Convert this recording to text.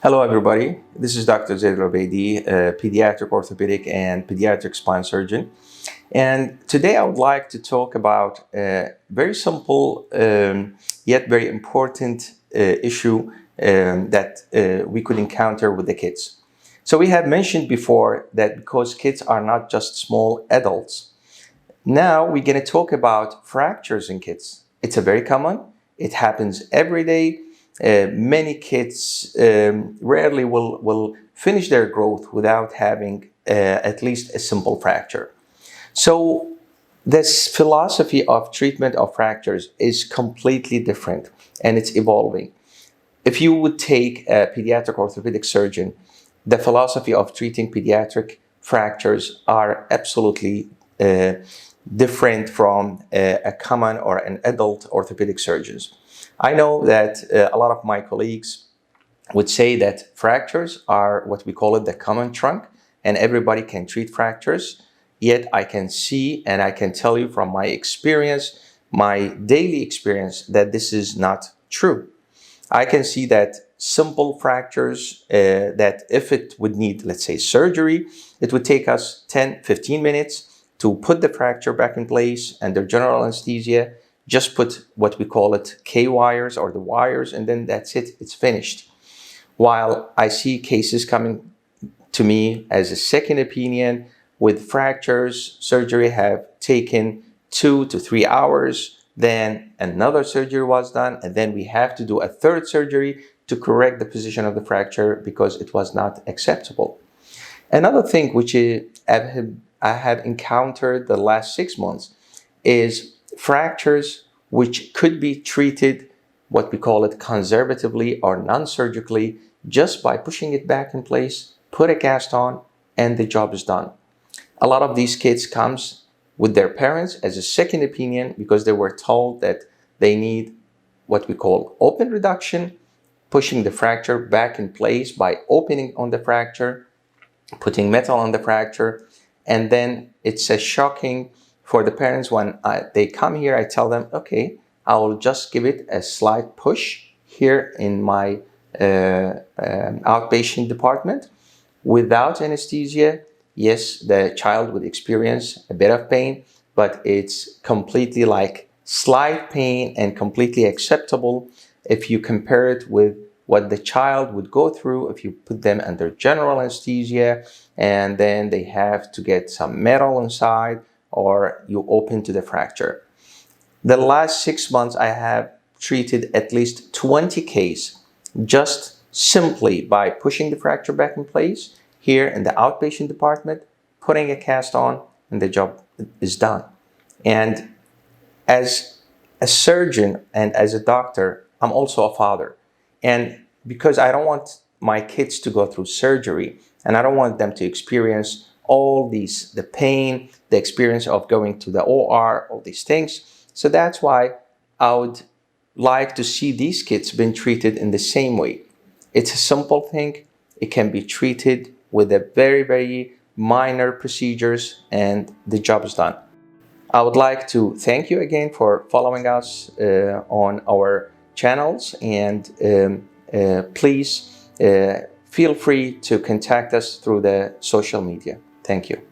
Hello everybody, this is Dr. Zaid Al Aubaidi, a pediatric orthopedic and pediatric spine surgeon. And today I would like to talk about a very simple yet very important issue that we could encounter with the kids. So we have mentioned before that because kids are not just small adults, now we're going to talk about fractures in kids. It's a very common, it happens every day. Many kids rarely will finish their growth without having at least a simple fracture. So this philosophy of treatment of fractures is completely different and it's evolving. If you would take a pediatric orthopedic surgeon, the philosophy of treating pediatric fractures are absolutely different from a common or an adult orthopedic surgeons. I know that a lot of my colleagues would say that fractures are what we call it the common trunk and everybody can treat fractures. Yet I can see and I can tell you from my experience, my daily experience, that this is not true. I can see that simple fractures that if it would need, let's say, surgery, it would take us 10-15 minutes to put the fracture back in place under general anesthesia. Just put what we call it K-wires or the wires, and then that's it, it's finished. While I see cases coming to me as a second opinion with fractures, surgery have taken 2 to 3 hours, then another surgery was done, and then we have to do a third surgery to correct the position of the fracture because it was not acceptable. Another thing which I have encountered the last 6 months is fractures which could be treated, what we call it conservatively or non-surgically, just by pushing it back in place, put a cast on, and the job is done. A lot of these kids comes with their parents as a second opinion because they were told that they need what we call open reduction, pushing the fracture back in place by opening on the fracture, putting metal on the fracture, and then it's a shocking for the parents when they come here. I tell them, okay, I will just give it a slight push here in my outpatient department without anesthesia. Yes, the child would experience a bit of pain, but it's completely like slight pain and completely acceptable if you compare it with what the child would go through if you put them under general anesthesia and then they have to get some metal inside or you open to the fracture. The last 6 months I have treated at least 20 cases just simply by pushing the fracture back in place here in the outpatient department, putting a cast on, and the job is done. And as a surgeon and as a doctor, I'm also a father. And because I don't want my kids to go through surgery and I don't want them to experience all these, the pain, the experience of going to the OR, all these things. So that's why I would like to see these kids being treated in the same way. It's a simple thing. It can be treated with a very, very minor procedures and the job is done. I would like to thank you again for following us on our channels and please feel free to contact us through the social media. Thank you.